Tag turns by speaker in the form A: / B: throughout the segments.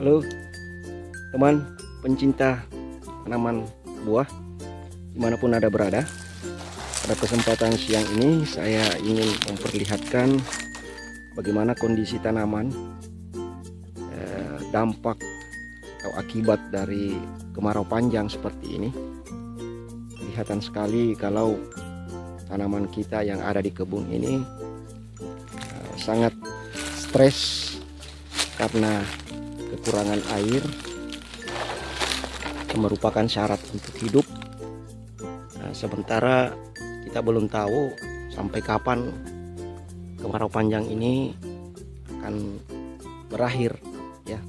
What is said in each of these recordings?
A: Halo teman pencinta tanaman buah dimanapun Anda berada. Pada kesempatan siang ini saya ingin memperlihatkan bagaimana kondisi tanaman, dampak atau akibat dari kemarau panjang seperti ini. Kelihatan sekali kalau tanaman kita yang ada di kebun ini sangat stres karena kekurangan air merupakan syarat untuk hidup. Sementara kita belum tahu sampai kapan kemarau panjang ini akan berakhir ya.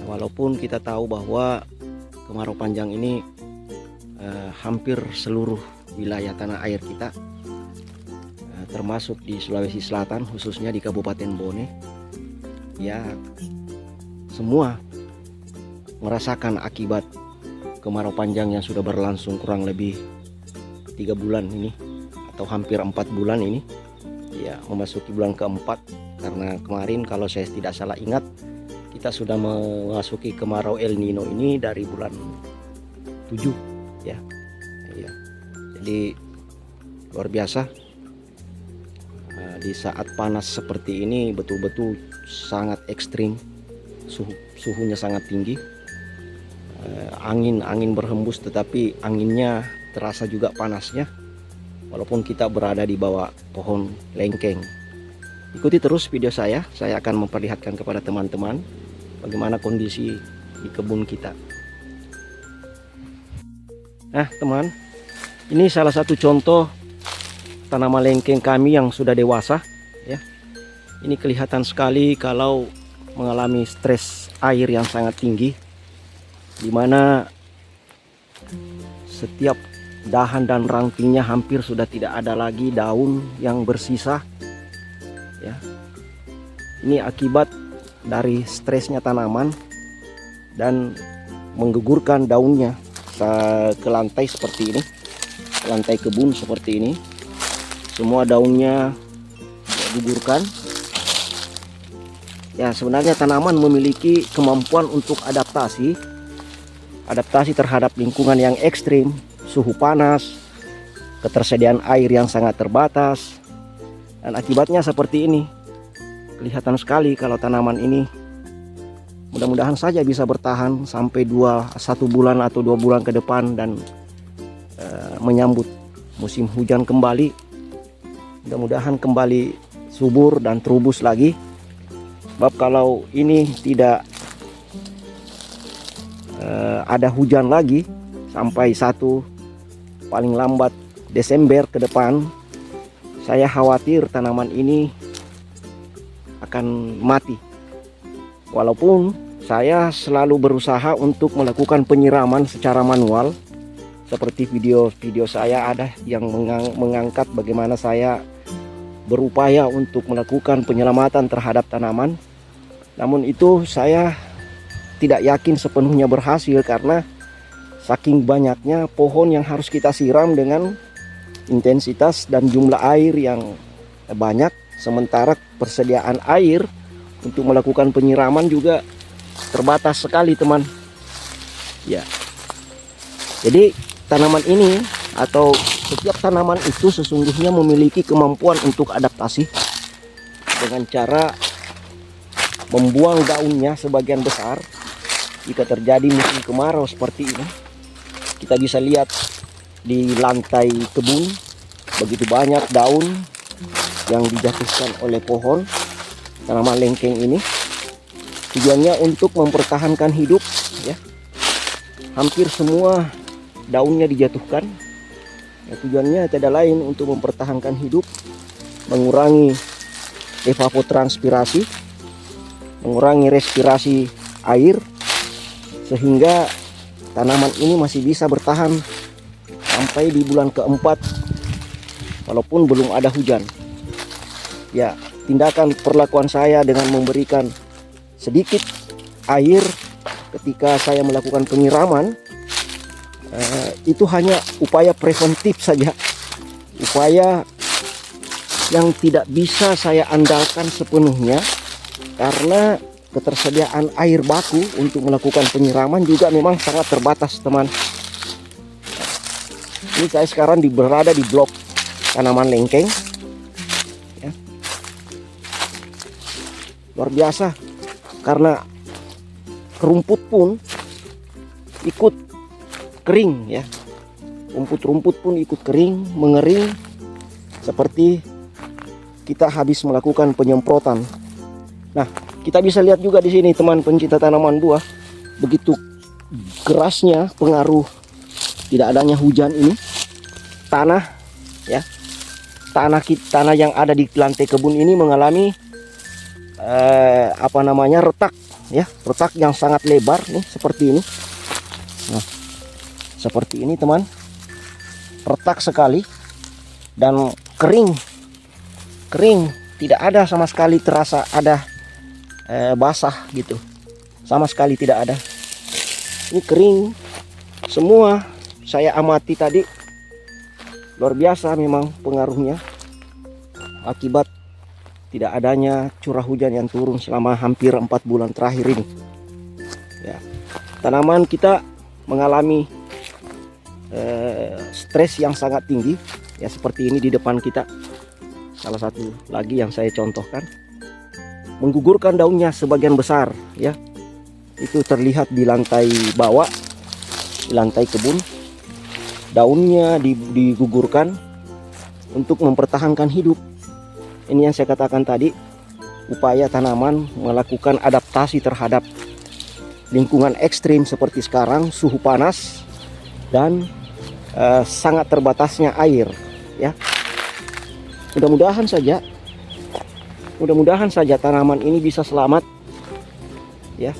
A: Walaupun kita tahu bahwa kemarau panjang ini hampir seluruh wilayah tanah air kita, termasuk di Sulawesi Selatan, khususnya di Kabupaten Bone, ya semua merasakan akibat kemarau panjang yang sudah berlangsung kurang lebih 3 bulan ini, atau hampir 4 bulan ini ya, memasuki bulan keempat. Karena kemarin kalau saya tidak salah ingat, kita sudah memasuki kemarau El Nino ini dari bulan 7 ya. Jadi luar biasa. Di saat panas seperti ini betul-betul sangat ekstrim, suhunya sangat tinggi, angin berhembus, tetapi anginnya terasa juga panasnya walaupun kita berada di bawah pohon lengkeng. Ikuti terus video saya akan memperlihatkan kepada teman-teman bagaimana kondisi di kebun kita. Nah teman, ini salah satu contoh tanaman lengkeng kami yang sudah dewasa ya. Ini kelihatan sekali kalau mengalami stres air yang sangat tinggi, dimana setiap dahan dan rantingnya hampir sudah tidak ada lagi daun yang bersisa ya. Ini akibat dari stresnya tanaman dan menggugurkan daunnya ke lantai seperti ini, lantai kebun seperti ini. Semua daunnya digugurkan. Ya, sebenarnya tanaman memiliki kemampuan untuk adaptasi terhadap lingkungan yang ekstrim, suhu panas, ketersediaan air yang sangat terbatas. Dan akibatnya seperti ini. Kelihatan sekali kalau tanaman ini mudah-mudahan saja bisa bertahan sampai 1 bulan atau 2 bulan ke depan dan menyambut musim hujan kembali. Mudah-mudahan kembali subur dan terubus lagi. Sebab kalau ini tidak ada hujan lagi sampai paling lambat Desember ke depan, saya khawatir tanaman ini akan mati. Walaupun saya selalu berusaha untuk melakukan penyiraman secara manual. Seperti video saya ada yang mengangkat bagaimana saya berupaya untuk melakukan penyelamatan terhadap tanaman. Namun itu saya tidak yakin sepenuhnya berhasil karena saking banyaknya pohon yang harus kita siram dengan intensitas dan jumlah air yang banyak, sementara persediaan air untuk melakukan penyiraman juga terbatas sekali teman ya. Jadi tanaman ini atau setiap tanaman itu sesungguhnya memiliki kemampuan untuk adaptasi dengan cara membuang daunnya sebagian besar jika terjadi musim kemarau seperti ini. Kita bisa lihat di lantai kebun begitu banyak daun yang dijatuhkan oleh pohon tanaman lengkeng ini. Tujuannya untuk mempertahankan hidup ya. Hampir semua daunnya dijatuhkan ya, tujuannya tidak lain untuk mempertahankan hidup, mengurangi evapotranspirasi, mengurangi respirasi air, sehingga tanaman ini masih bisa bertahan sampai di bulan keempat walaupun belum ada hujan ya. Tindakan perlakuan saya dengan memberikan sedikit air ketika saya melakukan penyiraman, itu hanya upaya preventif saja, upaya yang tidak bisa saya andalkan sepenuhnya karena ketersediaan air baku untuk melakukan penyiraman juga memang sangat terbatas, teman. Ini saya sekarang berada di blok tanaman lengkeng ya. Luar biasa, karena rumput pun ikut kering ya. Rumput-rumput pun ikut kering, mengering, seperti kita habis melakukan penyemprotan. Nah, kita bisa lihat juga di sini, teman pencinta tanaman buah, begitu kerasnya pengaruh tidak adanya hujan ini, tanah ya, tanah yang ada di lantai kebun ini mengalami retak ya, retak yang sangat lebar nih, seperti ini. Nah, seperti ini, teman, retak sekali dan kering, tidak ada sama sekali terasa ada basah gitu, sama sekali tidak ada. Ini kering semua. Saya amati tadi, luar biasa memang pengaruhnya akibat tidak adanya curah hujan yang turun selama hampir 4 bulan terakhir ini ya. Tanaman kita mengalami stres yang sangat tinggi ya, seperti ini di depan kita. Salah satu lagi yang saya contohkan, menggugurkan daunnya sebagian besar ya. Itu terlihat di lantai bawah, di lantai kebun. Daunnya digugurkan untuk mempertahankan hidup. Ini yang saya katakan tadi, upaya tanaman melakukan adaptasi terhadap lingkungan ekstrim seperti sekarang, suhu panas dan sangat terbatasnya air ya. Mudah-mudahan saja tanaman ini bisa selamat ya.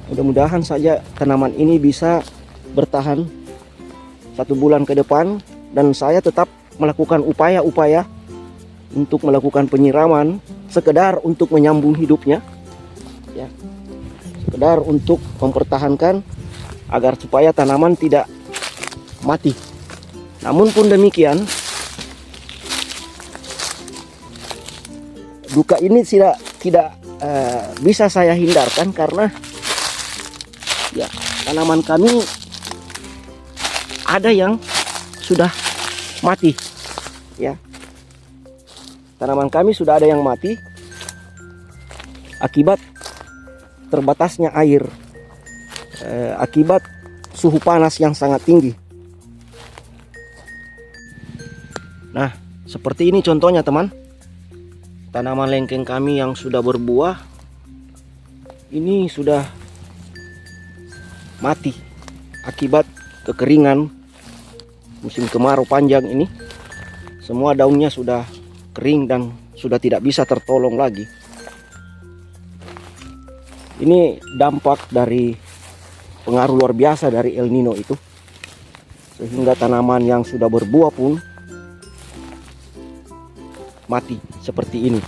A: Mudah-mudahan saja tanaman ini bisa bertahan 1 bulan ke depan, dan saya tetap melakukan upaya-upaya untuk melakukan penyiraman sekedar untuk menyambung hidupnya ya, sekedar untuk mempertahankan agar supaya tanaman tidak mati. Namun pun demikian, duka ini tidak bisa saya hindarkan, karena ya tanaman kami ada yang sudah mati ya. Tanaman kami sudah ada yang mati akibat terbatasnya air, akibat suhu panas yang sangat tinggi. Nah, seperti ini contohnya, teman. Tanaman lengkeng kami yang sudah berbuah ini sudah mati akibat kekeringan musim kemarau panjang ini. Semua daunnya sudah kering dan sudah tidak bisa tertolong lagi. Ini dampak dari pengaruh luar biasa dari El Nino itu, sehingga tanaman yang sudah berbuah pun mati seperti ini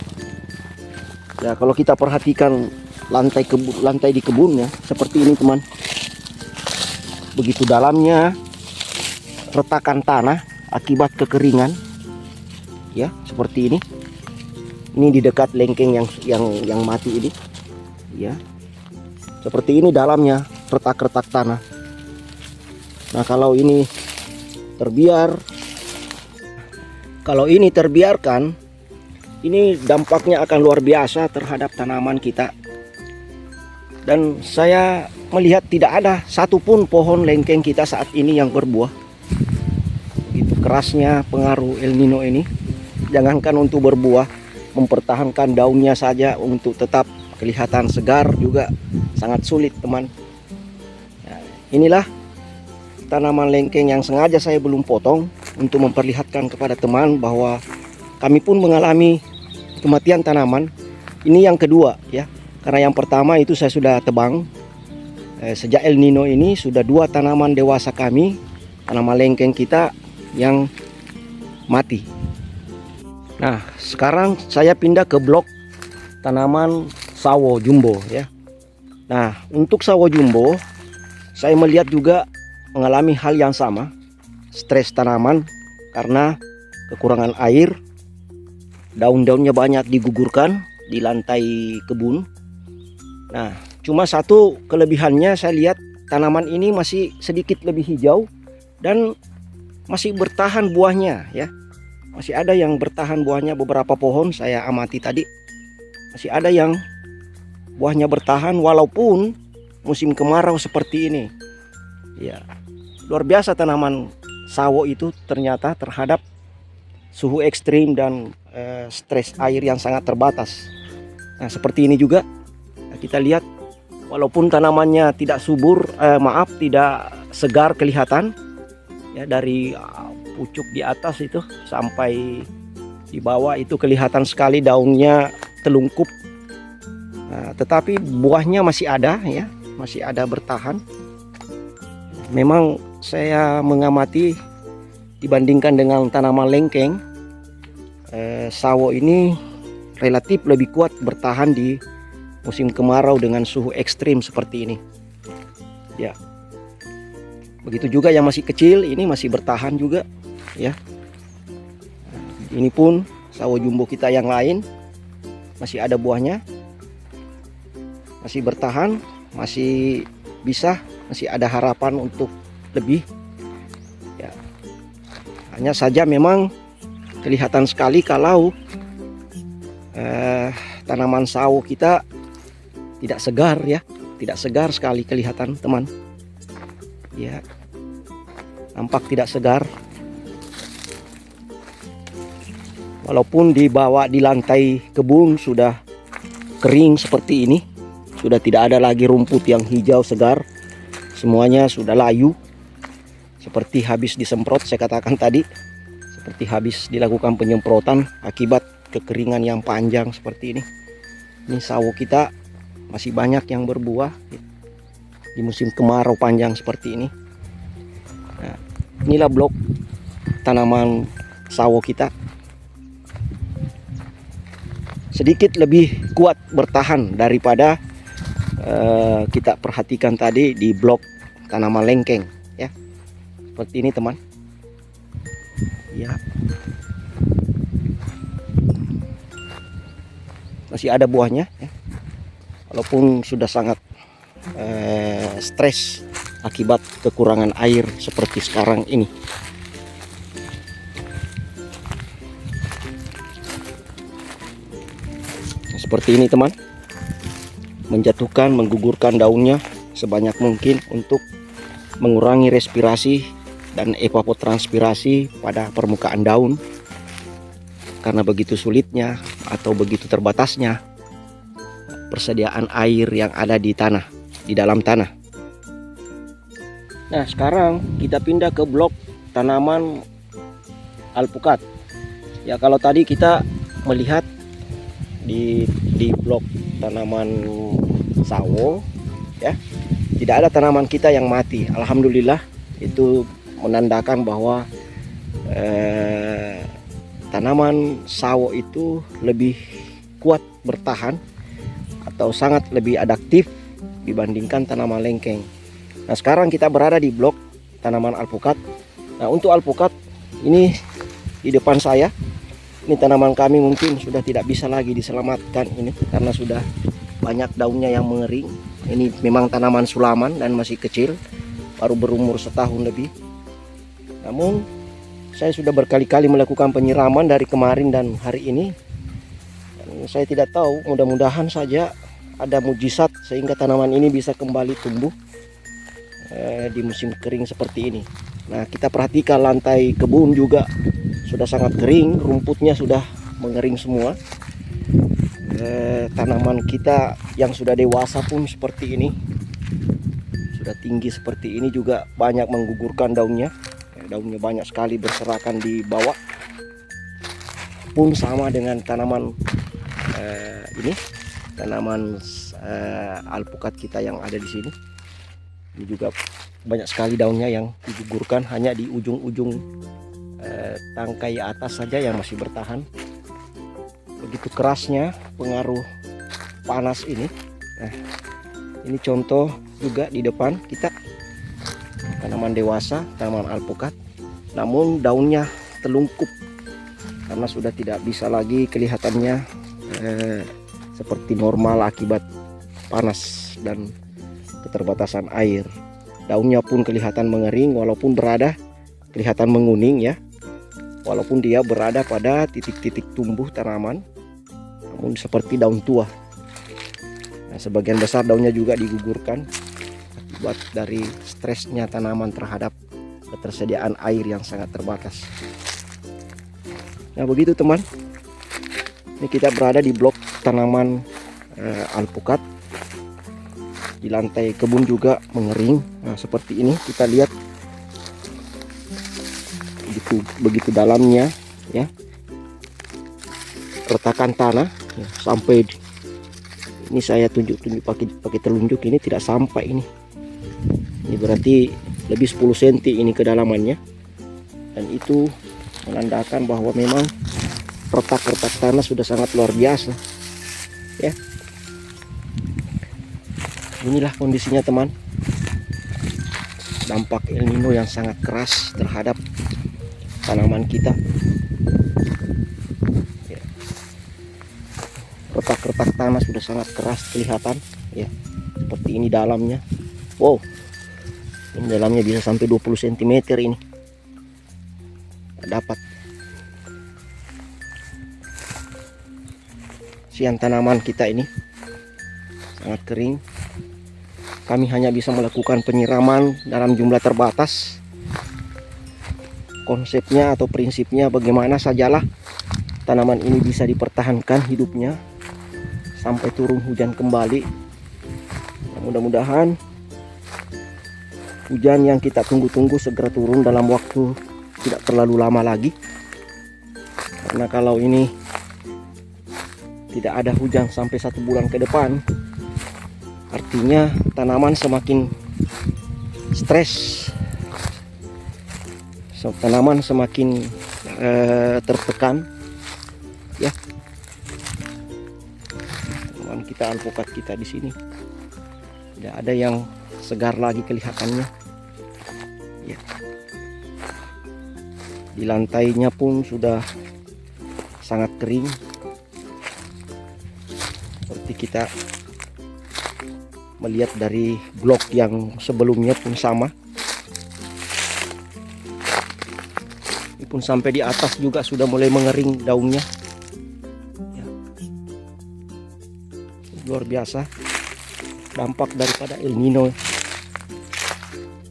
A: ya. Kalau kita perhatikan lantai di kebunnya seperti ini, teman, begitu dalamnya retakan tanah akibat kekeringan ya, seperti ini. Ini di dekat lengkeng yang mati ini ya, seperti ini dalamnya retak-retak tanah. Nah, kalau ini terbiarkan, ini dampaknya akan luar biasa terhadap tanaman kita. Dan saya melihat tidak ada satupun pohon lengkeng kita saat ini yang berbuah. Begitu kerasnya pengaruh El Nino ini. Jangankan untuk berbuah, mempertahankan daunnya saja untuk tetap kelihatan segar juga sangat sulit, teman. Nah, inilah tanaman lengkeng yang sengaja saya belum potong untuk memperlihatkan kepada teman bahwa kami pun mengalami kematian tanaman. Ini yang kedua ya, karena yang pertama itu saya sudah tebang. Sejak El Nino ini sudah 2 tanaman dewasa kami, tanaman lengkeng kita yang mati. Nah, sekarang saya pindah ke blok tanaman sawo jumbo ya. Nah, untuk sawo jumbo saya melihat juga mengalami hal yang sama, stres tanaman karena kekurangan air. Daun-daunnya banyak digugurkan di lantai kebun Nah, cuma satu kelebihannya saya lihat tanaman ini masih sedikit lebih hijau dan masih bertahan buahnya ya. Masih ada yang bertahan buahnya, beberapa pohon saya amati tadi. Masih ada yang buahnya bertahan walaupun musim kemarau seperti ini. Ya, luar biasa tanaman sawo itu ternyata terhadap suhu ekstrim dan stres air yang sangat terbatas. Nah, seperti ini juga kita lihat walaupun tanamannya tidak subur, tidak segar kelihatan ya, dari pucuk di atas itu sampai di bawah itu kelihatan sekali daunnya telungkup. Nah, tetapi buahnya masih ada ya, masih ada bertahan. Memang saya mengamati dibandingkan dengan tanaman lengkeng, sawo ini relatif lebih kuat bertahan di musim kemarau dengan suhu ekstrim seperti ini. Ya. Begitu juga yang masih kecil, ini masih bertahan juga ya. Ini pun sawo jumbo kita yang lain masih ada buahnya. Masih bertahan, masih bisa, masih ada harapan untuk lebih. Ya. Hanya saja memang kelihatan sekali kalau tanaman sawo kita tidak segar ya, tidak segar sekali kelihatan teman. Ya, nampak tidak segar. Walaupun dibawa di lantai kebun sudah kering seperti ini, sudah tidak ada lagi rumput yang hijau segar, semuanya sudah layu, seperti habis disemprot. Saya katakan tadi, seperti habis dilakukan penyemprotan akibat kekeringan yang panjang seperti ini. Ini sawo kita masih banyak yang berbuah di musim kemarau panjang seperti ini. Nah, inilah blok tanaman sawo kita, sedikit lebih kuat bertahan daripada kita perhatikan tadi di blok tanaman lengkeng ya. Seperti ini teman ya. Masih ada buahnya ya. Walaupun sudah sangat stres akibat kekurangan air seperti sekarang ini. Nah, seperti ini teman, menjatuhkan, menggugurkan daunnya sebanyak mungkin untuk mengurangi respirasi dan evapotranspirasi pada permukaan daun, karena begitu sulitnya atau begitu terbatasnya persediaan air yang ada di tanah, di dalam tanah. Nah, sekarang kita pindah ke blok tanaman alpukat. Ya, kalau tadi kita melihat di blok tanaman sawo ya, tidak ada tanaman kita yang mati. Alhamdulillah, itu menandakan bahwa tanaman sawo itu lebih kuat bertahan atau sangat lebih adaptif dibandingkan tanaman lengkeng. Nah, sekarang kita berada di blok tanaman alpukat. Nah, untuk alpukat ini di depan saya, ini tanaman kami mungkin sudah tidak bisa lagi diselamatkan ini karena sudah banyak daunnya yang mengering. Ini memang tanaman sulaman dan masih kecil, baru berumur setahun lebih. Namun saya sudah berkali-kali melakukan penyiraman dari kemarin dan hari ini. Dan saya tidak tahu, mudah-mudahan saja ada mujizat sehingga tanaman ini bisa kembali tumbuh di musim kering seperti ini. Nah, kita perhatikan lantai kebun juga sudah sangat kering, rumputnya sudah mengering semua. Tanaman kita yang sudah dewasa pun seperti ini, sudah tinggi seperti ini juga banyak menggugurkan daunnya. Daunnya banyak sekali berserakan di bawah. Pun sama dengan tanaman ini, tanaman alpukat kita yang ada di sini. Ini juga banyak sekali daunnya yang digugurkan, hanya di ujung-ujung tangkai atas saja yang masih bertahan. Begitu kerasnya pengaruh panas ini. Nah, ini contoh juga di depan kita, tanaman dewasa, tanaman alpukat, namun daunnya telungkup karena sudah tidak bisa lagi kelihatannya seperti normal akibat panas dan keterbatasan air. Daunnya pun kelihatan mengering walaupun kelihatan menguning ya. Walaupun dia berada pada titik-titik tumbuh tanaman, namun seperti daun tua. Nah, sebagian besar daunnya juga digugurkan akibat dari stresnya tanaman terhadap ketersediaan air yang sangat terbatas. Nah begitu teman, ini kita berada di blok tanaman alpukat. Di lantai kebun juga mengering. Nah seperti ini kita lihat begitu dalamnya ya, retakan tanah ya, sampai ini saya tunjuk pakai telunjuk, ini tidak sampai ini berarti lebih 10 cm ini kedalamannya, dan itu menandakan bahwa memang retak-retak tanah sudah sangat luar biasa ya. Inilah kondisinya teman, dampak El Nino yang sangat keras terhadap tanaman kita ya. Retak-retak tanah sudah sangat keras kelihatan ya, seperti ini dalamnya. Wow, ini dalamnya bisa sampai 20 cm ini dapat. Sian tanaman kita ini sangat kering. Kami hanya bisa melakukan penyiraman dalam jumlah terbatas. Konsepnya atau prinsipnya bagaimana sajalah tanaman ini bisa dipertahankan hidupnya sampai turun hujan kembali. Mudah-mudahan hujan yang kita tunggu-tunggu segera turun dalam waktu tidak terlalu lama lagi. Karena kalau ini tidak ada hujan sampai 1 bulan ke depan, artinya tanaman semakin stres, tanaman semakin tertekan ya. Tanaman kita, alpukat kita di sini tidak ada yang segar lagi kelihatannya ya. Di lantainya pun sudah sangat kering, seperti kita melihat dari blok yang sebelumnya pun sama. Ini pun sampai di atas juga sudah mulai mengering daunnya ya. Luar biasa dampak daripada El Nino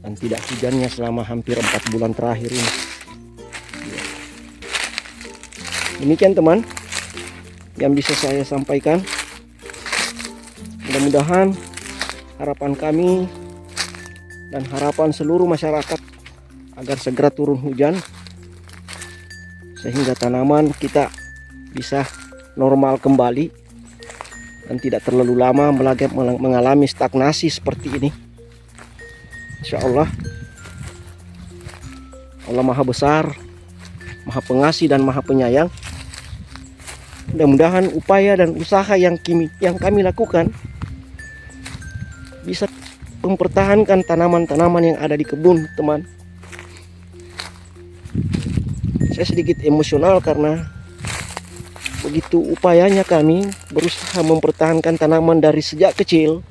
A: dan tidak hujannya selama hampir 4 bulan terakhir ini. Demikian teman yang bisa saya sampaikan. Mudah-mudahan harapan kami dan harapan seluruh masyarakat agar segera turun hujan sehingga tanaman kita bisa normal kembali dan tidak terlalu lama mengalami stagnasi seperti ini. Insya Allah, Allah Maha Besar, Maha Pengasih dan Maha Penyayang. Mudah-mudahan upaya dan usaha yang kami lakukan bisa mempertahankan tanaman-tanaman yang ada di kebun teman. Saya sedikit emosional karena begitu upayanya kami berusaha mempertahankan tanaman dari sejak kecil.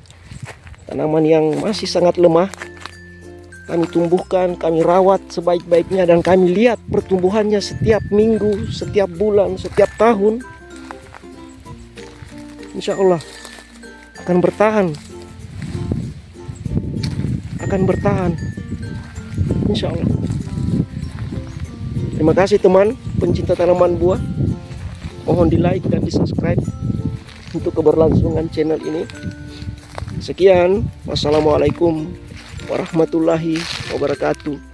A: Tanaman yang masih sangat lemah kami tumbuhkan, kami rawat sebaik-baiknya, dan kami lihat pertumbuhannya setiap minggu, setiap bulan, setiap tahun. Insya Allah akan bertahan insya Allah. Terima kasih teman pencinta tanaman buah, mohon di like dan di subscribe untuk keberlangsungan channel ini. Sekian, wassalamualaikum warahmatullahi wabarakatuh.